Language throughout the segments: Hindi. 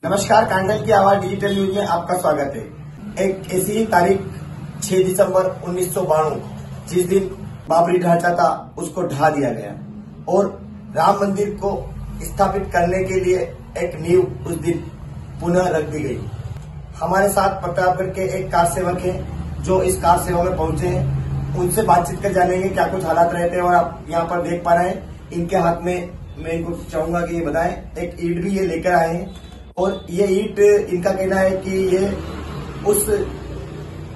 नमस्कार, कांडल की आवाज डिजिटल न्यूज में आपका स्वागत है। एक ऐसी ही तारीख 6 दिसंबर 1992, जिस दिन बाबरी ढांचा था उसको ढा दिया गया और राम मंदिर को स्थापित करने के लिए एक नींव उस दिन पुनः रख दी गई। हमारे साथ प्रतापगढ़ के एक कार सेवक हैं जो इस कार सेवा में पहुंचे हैं। उनसे बातचीत कर जानेंगे क्या कुछ हालात रहते हैं। और आप यहाँ पर देख पा रहे हैं इनके हाथ में, मैं इनको चाहूंगा कि ये बताएं, एक ईंट भी ये लेकर आए हैं। और ये ईंट इनका कहना है कि ये उस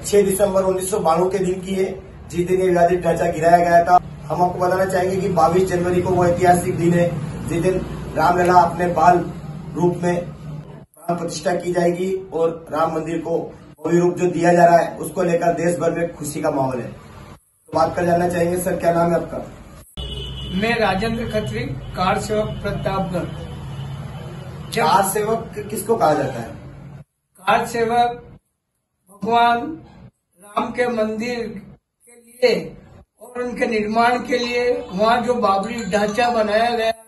6 दिसंबर 1992 के दिन की है जिस दिन ये विवादित ढांचा गिराया गया था। हम आपको बताना चाहेंगे कि 22 जनवरी को वो ऐतिहासिक दिन है जिस दिन रामलला अपने बाल रूप में प्राण प्रतिष्ठा की जाएगी और राम मंदिर को भव्य रूप जो दिया जा रहा है उसको लेकर देश भर में खुशी का माहौल है। तो बात कर जानना चाहेंगे, सर क्या नाम है आपका? मैं राजेंद्र खत्री, कार सेवक प्रतापगढ़। कार सेवक किसको कहा जाता है? कार सेवक भगवान राम के मंदिर के लिए और उनके निर्माण के लिए वहाँ जो बाबरी ढांचा बनाया गया है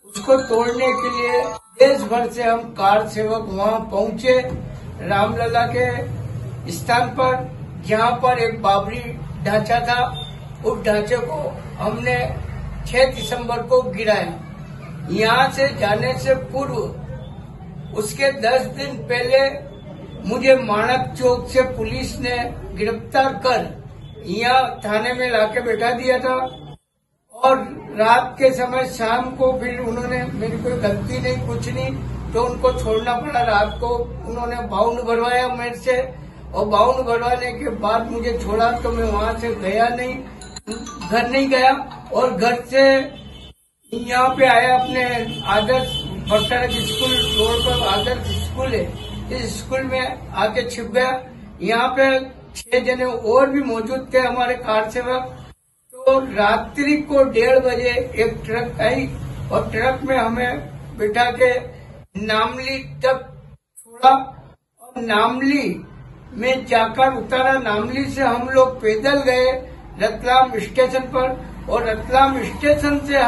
उसको तोड़ने के लिए देश भर से हम कार सेवक वहाँ पहुंचे रामलला के स्थान पर, जहाँ पर एक बाबरी ढांचा था। उस ढांचे को हमने 6 दिसंबर को गिराया। यहाँ से जाने से पूर्व उसके 10 दिन पहले मुझे माणक चौक से पुलिस ने गिरफ्तार कर यहाँ थाने में लाके बैठा दिया था। और रात के समय शाम को फिर उन्होंने, मेरी कोई गलती नहीं कुछ नहीं, तो उनको छोड़ना पड़ा। रात को उन्होंने बाउंड भरवाया मेरे से और बाउंड भरवाने के बाद मुझे छोड़ा तो मैं वहाँ से गया नहीं, घर नहीं गया और घर से यहाँ पे आया अपने आदर्श भट्टारक स्कूल रोड पर आदर्श स्कूल है, इस स्कूल में आके छिप गया। यहाँ पे 6 जने और भी मौजूद थे हमारे कार सेवक। तो रात्रि को 1:30 बजे एक ट्रक आई और ट्रक में हमें बिठा के नामली तक छोड़ा और नामली में जाकर उतारा। नामली से हम लोग पैदल गए रतलाम स्टेशन पर और रतलाम स्टेशन से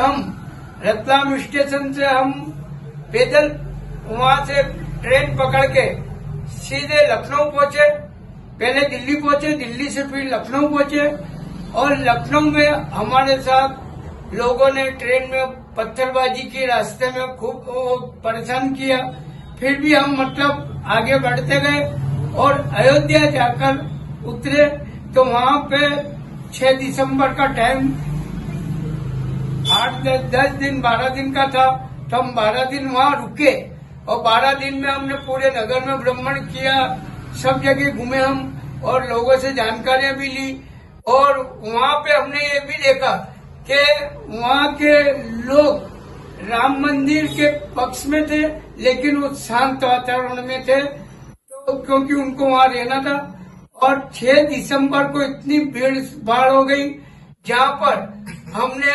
हम पैदल वहाँ से ट्रेन पकड़ के सीधे लखनऊ पहुंचे। पहले दिल्ली पहुंचे, दिल्ली से फिर लखनऊ पहुंचे और लखनऊ में हमारे साथ लोगों ने ट्रेन में पत्थरबाजी की, रास्ते में खूब परेशान किया। फिर भी हम आगे बढ़ते गए और अयोध्या जाकर उतरे तो वहाँ पे 6 दिसंबर का टाइम 8-10 दिन 12 दिन का था। तो हम 12 दिन वहाँ रुके और 12 दिन में हमने पूरे नगर में भ्रमण किया, सब जगह घूमे हम और लोगों से जानकारियां भी ली। और वहाँ पे हमने ये भी देखा कि वहाँ के लोग राम मंदिर के पक्ष में थे लेकिन वो शांत वातावरण में थे, तो क्योंकि उनको वहाँ रहना था। और 6 दिसंबर को इतनी भीड़ भाड़ हो गई जहाँ पर हमने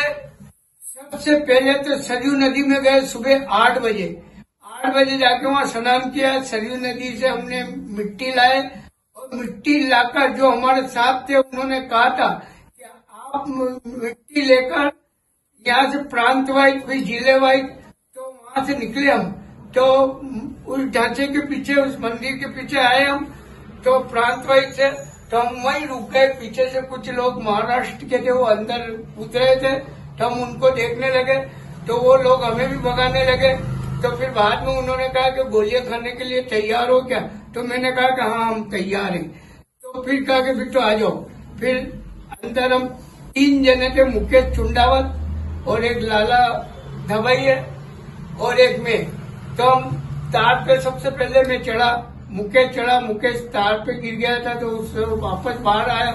सबसे पहले तो सरयू नदी में गए सुबह 8 बजे जाके वहाँ स्नान किया। सरयू नदी से हमने मिट्टी लाए और मिट्टी लाकर जो हमारे साथ थे उन्होंने कहा था कि आप मिट्टी लेकर यहाँ से प्रांत वाइज फिर जिले वाइज, तो वहाँ से निकले हम। तो उस ढांचे के पीछे, उस मंदिर के पीछे आए हम, तो प्रांत वाइज से तो हम वहीं रुक गए। पीछे से कुछ लोग महाराष्ट्र के थे, वो अंदर उतरे थे, तो हम उनको देखने लगे तो वो लोग हमें भी भगाने लगे। तो फिर बाद में उन्होंने कहा कि गोलियां खाने के लिए तैयार हो क्या? तो मैंने कहा कि हाँ हम तैयार हैं। तो फिर कहा कि फिर तो आ जाओ। फिर अंदर हम 3 जने थे, मुकेश चुंडावत और एक लाला धवैया और एक मैं। तो हम तार पे सबसे पहले मैं चढ़ा, मुकेश चढ़ा, मुकेश तार पे गिर गया था तो उससे वापस बाहर आया।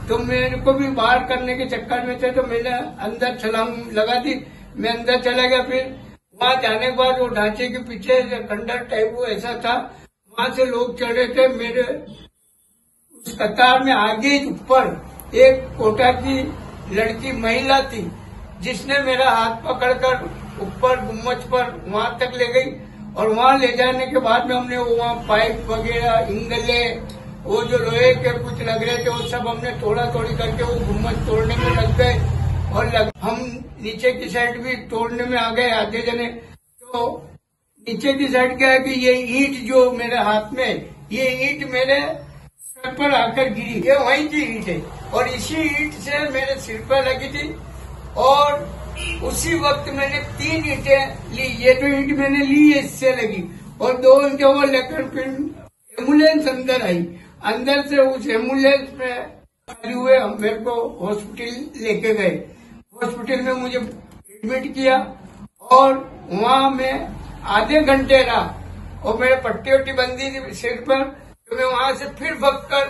तो मेरे को भी बाहर करने के चक्कर में थे तो मैंने अंदर छलांग लगा दी, मैं अंदर चला गया। फिर वहाँ जाने के बाद वो ढांचे के पीछे खंडर टाइप वो ऐसा था, वहाँ से लोग चढ़े थे। मेरे उस कतार में आगे ऊपर एक कोटा की लड़की महिला थी जिसने मेरा हाथ पकड़कर ऊपर गुम्मच पर वहाँ तक ले गई। और वहाँ ले जाने के बाद में हमने वहाँ पाइप वगैरह, इंगले, वो जो लोहे के कुछ लग रहे थे वो सब हमने थोड़ा थोड़ी करके वो गुम्मच तोड़ने में लग गए और हम नीचे की साइड भी तोड़ने में आ गए आधे जने। तो नीचे की साइड क्या है कि ये ईंट जो मेरे हाथ में, ये ईंट मेरे सर पर आकर गिरी, ये वहीं की ईंट है और इसी ईंट से मेरे सिर पर लगी थी। और उसी वक्त मैंने 3 ईंटें ली, ये तो ईंट मैंने ली है इससे लगी, और 2 ईंटें वो लेकर फिर एम्बुलेंस अंदर आई। अंदर से उस एम्बुलेंस में खड़े हुए हम मेरे को हॉस्पिटल लेके गए। हॉस्पिटल में मुझे एडमिट किया और वहाँ मैं आधे घंटे रहा और मेरे पट्टी वट्टी बंदी थी सिर पर, तो मैं वहाँ से फिर भगकर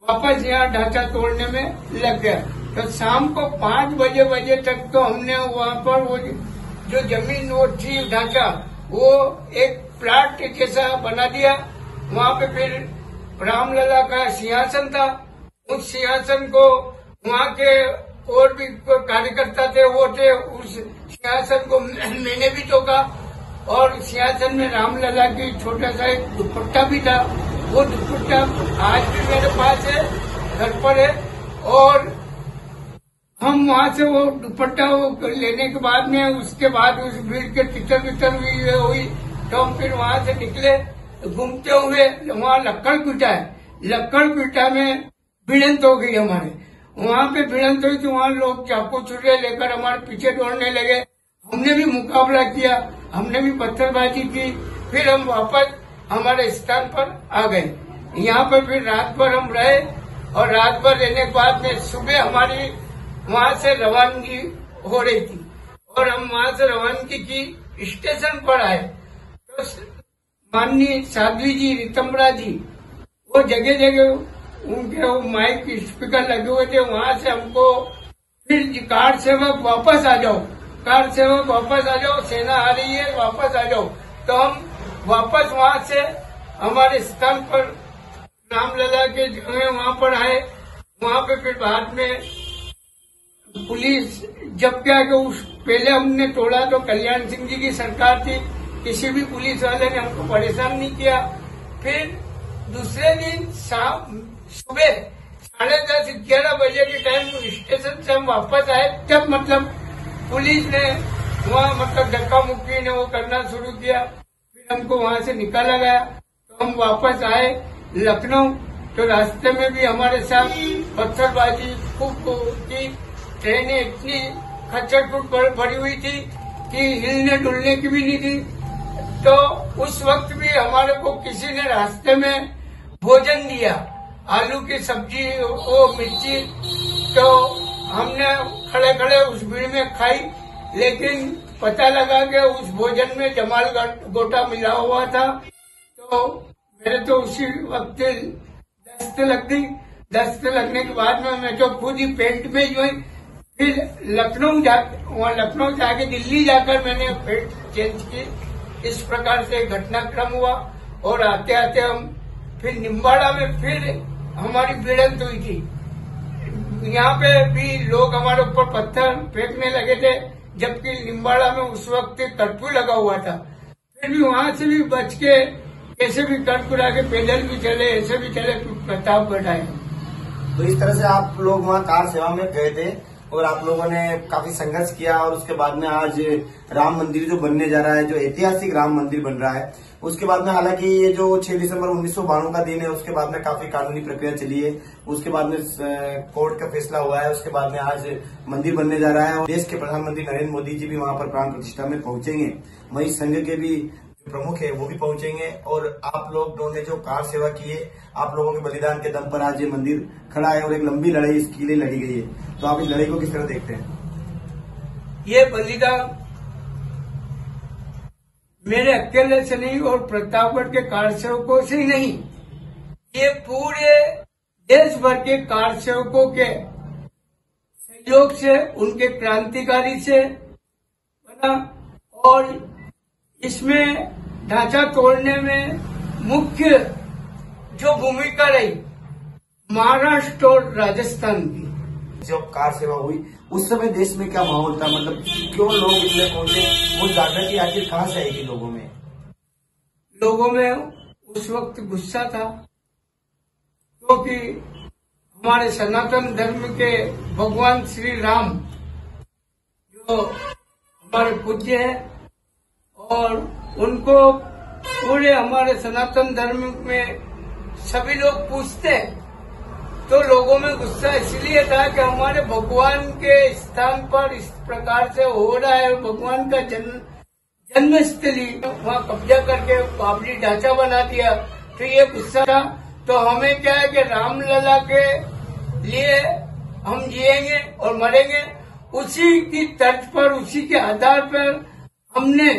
वापस यहाँ ढांचा तोड़ने में लग गया। तो शाम को 5 बजे तक तो हमने वहाँ पर वो जो जमीन वो थी ढांचा, वो एक प्लाट जैसा बना दिया। वहाँ पे फिर रामलला का सिंहासन था, उस सिंहासन को वहाँ के और भी कार्यकर्ता थे, वो थे, उस सिंहासन को मैंने भी ठोका। और सिंहासन में रामलला की छोटा सा एक दुपट्टा भी था, वो दुपट्टा आज भी मेरे पास है, घर पर है। और हम वहाँ से वो दुपट्टा वो लेने के बाद में, उसके बाद उस भीड़ के तितर बितर भी हुई, तो हम फिर वहाँ से निकले घूमते हुए। वहाँ लक्कड़ पीटा है, लक्कड़ पीटा में भिड़ंत हो गई हमारे। वहाँ पे भिड़ंत हुई तो वहाँ लोग चाकू छुरे लेकर हमारे पीछे दौड़ने लगे। हमने भी मुकाबला किया, हमने भी पत्थरबाजी की। फिर हम वापस हमारे स्थान पर आ गए। यहाँ पर फिर रात भर हम रहे और रात भर रहने के बाद में सुबह हमारी वहाँ से रवानगी हो रही थी और हम वहाँ से रवानगी की स्टेशन पर आए तो माननीय साध्वी जी, रितम्बरा जी, वो जगह जगह उनके वो माइक स्पीकर लगे हुए थे। वहाँ से हमको फिर कार सेवक वापस आ जाओ, कार सेवक वापस आ जाओ, सेना आ रही है वापस आ जाओ। तो हम वापस वहाँ से हमारे स्थान पर रामलला के जगह वहाँ पर आए। वहाँ पे फिर बाद में पुलिस जब क्या कि उस पहले हमने तोड़ा तो कल्याण सिंह जी की सरकार थी, किसी भी पुलिस वाले ने हमको परेशान नहीं किया। फिर दूसरे दिन शाम सुबह 10:30-11 बजे के टाइम स्टेशन से हम वापस आए, तब मतलब पुलिस ने वहाँ मतलब धक्का मुक्की ने वो करना शुरू किया। फिर हमको वहाँ से निकाला गया तो हम वापस आए लखनऊ। तो रास्ते में भी हमारे साथ पत्थरबाजी खूब की, ट्रेनें इतनी खच्चर भरी हुई थी कि हिलने डुलने की भी नहीं थी। तो उस वक्त भी हमारे को किसी ने रास्ते में भोजन दिया, आलू की सब्जी वो मिर्ची, तो हमने खड़े खड़े उस भीड़ में खाई। लेकिन पता लगा कि उस भोजन में जमाल गोटा मिला हुआ था। तो मेरे तो उसी वक्त दस्त लग गई। दस्त लगने के बाद में मैं तो खुद ही पेंट में जो फिर लखनऊ जाके दिल्ली जाकर मैंने पेंट चेंज की। इस प्रकार से घटनाक्रम हुआ और आते आते हम फिर निम्बाड़ा में फिर हमारी भिड़ंत हुई थी। यहाँ पे भी लोग हमारे ऊपर पत्थर फेंकने लगे थे, जबकि निम्बाड़ा में उस वक्त कर्फ्यू लगा हुआ था। फिर भी वहाँ से भी बच के कैसे भी कर कुरा के पैदल भी चले, ऐसे भी चले, प्रतापगढ़ आए। तो इस तरह से आप लोग वहाँ कार सेवा में गए थे और आप लोगों ने काफी संघर्ष किया और उसके बाद में आज राम मंदिर जो बनने जा रहा है, जो ऐतिहासिक राम मंदिर बन रहा है, उसके बाद में हालांकि ये जो 6 दिसंबर 1992 का दिन है, उसके बाद में काफी कानूनी प्रक्रिया चली है, उसके बाद में कोर्ट का फैसला हुआ है, उसके बाद में आज मंदिर बनने जा रहा है और देश के प्रधानमंत्री नरेंद्र मोदी जी भी वहां पर प्राण प्रतिष्ठा में पहुंचेंगे। वहीं संघ के भी प्रमुख है वो भी पहुंचेंगे और आप लोगों ने जो कार सेवा की है, आप लोगों के बलिदान के दम पर आज ये मंदिर खड़ा है और एक लंबी लड़ाई इसके लिए लड़ी गई है। तो आप इस लड़ाई को किस तरह देखते हैं? ये बलिदान मेरे अकेले से नहीं और प्रतापगढ़ के कार सेवकों से ही नहीं, ये पूरे देश भर के कार सेवकों के सहयोग से, उनके क्रांतिकारी से बना। और इसमें ढांचा तोड़ने में मुख्य जो भूमिका रही महाराष्ट्र और राजस्थान की। जब कार सेवा हुई उस समय देश में क्या माहौल था, मतलब क्यों लोग इसमें पहुंचे, वो जागृति आखिर कहाँ से आएगी लोगों में? लोगों में उस वक्त गुस्सा था क्योंकि हमारे सनातन धर्म के भगवान श्री राम जो हमारे पूज्य है और उनको पूरे हमारे सनातन धर्म में सभी लोग पूछते हैं, तो लोगों में गुस्सा इसलिए था कि हमारे भगवान के स्थान पर इस प्रकार से हो रहा है, भगवान का जन्मस्थली वहाँ कब्जा करके बाबरी ढांचा बना दिया, तो ये गुस्सा था। तो हमें क्या है कि रामलला के लिए हम जिएंगे और मरेंगे, उसी की तर्ज पर, उसी के आधार पर हमने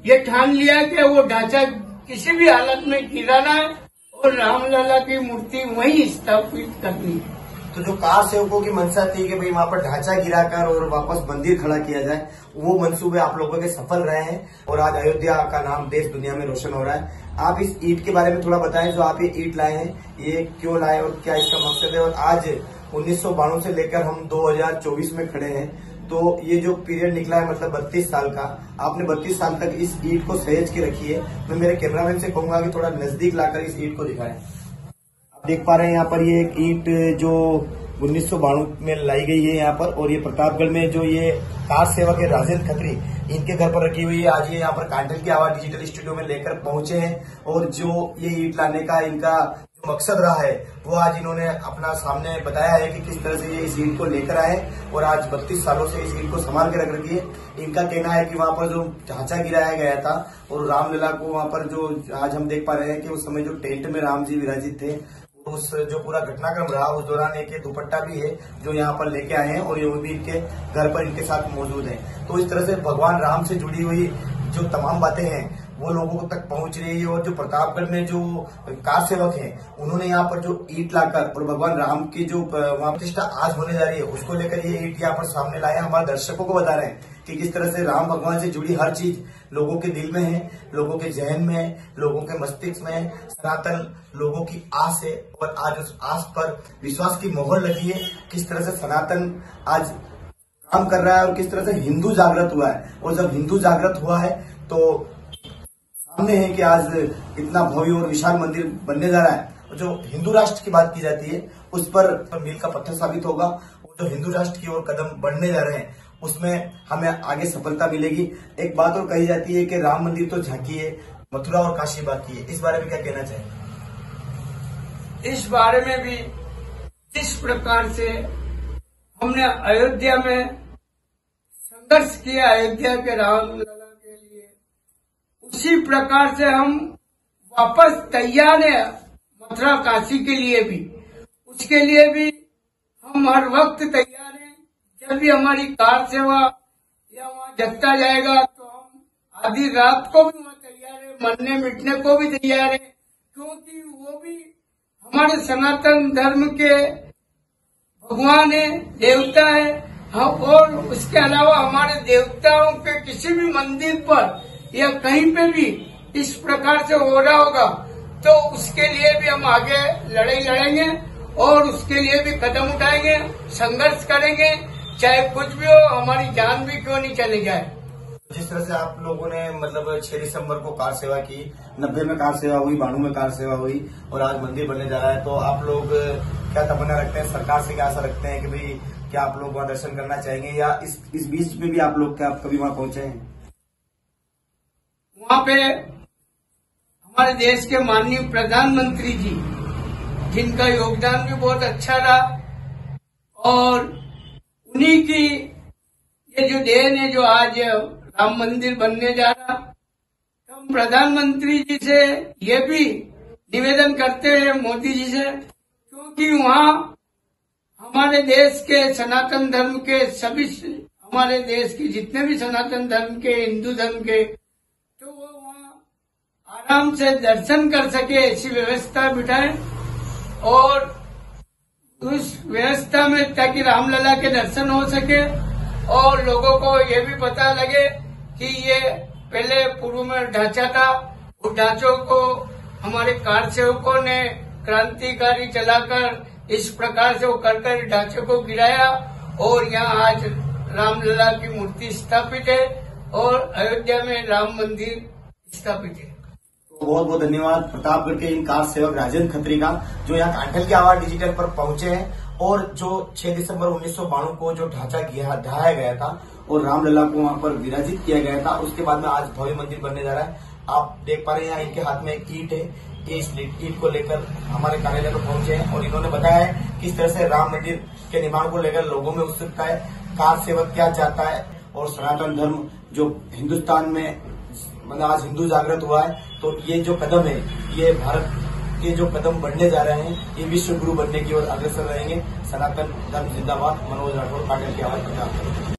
ये ठान लिया कि वो ढांचा किसी भी हालत में गिराना है और रामलला की मूर्ति वहीं स्थापित करनी है। तो जो कार सेवकों की मंशा थी कि भाई वहाँ पर ढांचा गिराकर और वापस मंदिर खड़ा किया जाए, वो मंसूबे आप लोगों के सफल रहे हैं और आज अयोध्या का नाम देश दुनिया में रोशन हो रहा है। आप इस ईंट के बारे में थोड़ा बताएं, जो आप ये ईंट लाए हैं, ये क्यों लाए और क्या इसका मकसद है। और आज 1992 से लेकर हम 2024 में खड़े हैं, तो ये जो पीरियड निकला है मतलब 32 साल का, आपने 32 साल तक इस ईंट को सहेज के रखी है। मैं मेरे कैमरामैन से कहूंगा कि थोड़ा नजदीक लाकर इस ईंट को दिखाएं। आप देख पा रहे हैं यहाँ पर ये एक ईंट जो 1992 में लाई गई है यहाँ पर, और ये प्रतापगढ़ में जो ये कार सेवक है राजेंद्र खत्री, इनके घर पर रखी हुई है। आज ये यहाँ पर कांठल की आवाज डिजिटल स्टूडियो में लेकर पहुंचे हैं, और जो ये ईंट लाने का इनका मकसद रहा है वो आज इन्होंने अपना सामने बताया है कि किस तरह से ये इस ईंट को लेकर आए और आज 32 सालों से इस ईंट को संभाल के रख रखी है। इनका कहना है कि वहाँ पर जो ढांचा गिराया गया था और रामलला को वहाँ पर जो आज हम देख पा रहे हैं कि उस समय जो टेंट में राम जी विराजित थे, उस जो पूरा घटनाक्रम रहा उस दौरान एक दुपट्टा भी है जो यहाँ पर लेके आए हैं और ये वो भी इनके घर पर इनके साथ मौजूद है। तो इस तरह से भगवान राम से जुड़ी हुई जो तमाम बातें हैं वो लोगों तक पहुंच रही है। और जो प्रतापगढ़ में जो कार सेवक हैं, उन्होंने यहाँ पर जो ईंट लाकर और भगवान राम की जो वहाँ प्रतिष्ठा आज होने जा रही है उसको लेकर ये ईंट यहाँ पर सामने लाए, हमारे दर्शकों को बता रहे हैं कि किस तरह से राम भगवान से जुड़ी हर चीज लोगों के दिल में है, लोगों के जहन में है, लोगों के मस्तिष्क में है। सनातन लोगों की आस है और आज उस आस पर विश्वास की मोहर लगी है। किस तरह से सनातन आज काम कर रहा है और किस तरह से हिंदू जागृत हुआ है। और जब हिंदू जागृत हुआ है तो सामने है कि आज इतना भव्य और विशाल मंदिर बनने जा रहा है। और जो हिंदू राष्ट्र की बात की जाती है उस पर मील का पत्थर साबित होगा। और जो हिंदू राष्ट्र की ओर कदम बढ़ने जा रहे हैं उसमें हमें आगे सफलता मिलेगी। एक बात और कही जाती है कि राम मंदिर तो झांकी है, मथुरा और काशी बाकी है। इस बारे में क्या कहना चाहेंगे? इस बारे में भी जिस प्रकार से हमने अयोध्या में संघर्ष किया अयोध्या के रामलला के लिए, उसी प्रकार से हम वापस तैयार है मथुरा काशी के लिए भी। उसके लिए भी हम हर वक्त तैयार हैं। जब भी हमारी कार सेवा या वहाँ जगता जाएगा तो हम आधी रात को भी वहाँ तैयार है, मरने मिटने को भी तैयार है, क्योंकि वो भी हमारे सनातन धर्म के भगवान है, देवता है। हाँ, और उसके अलावा हमारे देवताओं के किसी भी मंदिर पर या कहीं पे भी इस प्रकार से हो रहा होगा तो उसके लिए भी हम आगे लड़ाई लड़ेंगे और उसके लिए भी कदम उठाएंगे, संघर्ष करेंगे, चाहे कुछ भी हो, हमारी जान भी क्यों नहीं चली जाए। जिस तरह से आप लोगों ने मतलब 6 दिसंबर को कार सेवा की, 90 में कार सेवा हुई, 92 में कार सेवा हुई और आज मंदिर बनने जा रहा है, तो आप लोग क्या तमन्ना रखते हैं, सरकार से क्या आशा रखते हैं कि भाई क्या आप लोग वहाँ दर्शन करना चाहेंगे या इस बीच में भी आप लोग क्या कभी वहाँ पहुंचे हैं? वहाँ पे हमारे देश के माननीय प्रधानमंत्री जी, जिनका योगदान भी बहुत अच्छा रहा, और उन्हीं की ये जो देन है जो आज राम मंदिर बनने जा रहा, हम प्रधानमंत्री जी से ये भी निवेदन करते हैं, मोदी जी से, क्योंकि वहाँ हमारे देश के सनातन धर्म के सभी, हमारे देश के जितने भी सनातन धर्म के, हिंदू धर्म के, तो वो वहाँ आराम से दर्शन कर सके, ऐसी व्यवस्था बिठाए। और उस व्यवस्था में ताकि रामलला के दर्शन हो सके और लोगों को ये भी पता लगे कि ये पहले पूर्व में ढांचा था, उस ढांचों को हमारे कार सेवकों ने क्रांतिकारी चलाकर इस प्रकार से वो कर ढांचे को गिराया और यहाँ आज रामलला की मूर्ति स्थापित है और अयोध्या में राम मंदिर स्थापित है। बहुत बहुत धन्यवाद प्रतापगढ़ के इन कार सेवक राजेंद्र खत्री का, जो यहाँ कांठल की आवाज डिजिटल पर पहुंचे हैं और जो 6 दिसंबर 1992 को जो ढांचा ढहाया गया था और रामलला को वहां पर विराजित किया गया था, उसके बाद में आज भव्य मंदिर बनने जा रहा है। आप देख पा रहे हैं यहाँ इनके हाथ में एक ईंट है। ये इस ईंट को लेकर हमारे कार्यालय को पहुंचे हैं और इन्होंने बताया है किस तरह से राम मंदिर के निर्माण को लेकर लोगों में उत्सुकता है, कार सेवक क्या चाहता है और सनातन धर्म जो हिंदुस्तान में मतलब आज हिंदू जागृत हुआ है, तो ये जो कदम है ये भारत के जो कदम बढ़ने जा रहे हैं ये विश्व गुरु बनने की ओर अग्रसर रहेंगे। सनातन धर्म जिंदाबाद। मनोज राठौड़, पाटिल की आवाज पंजाब।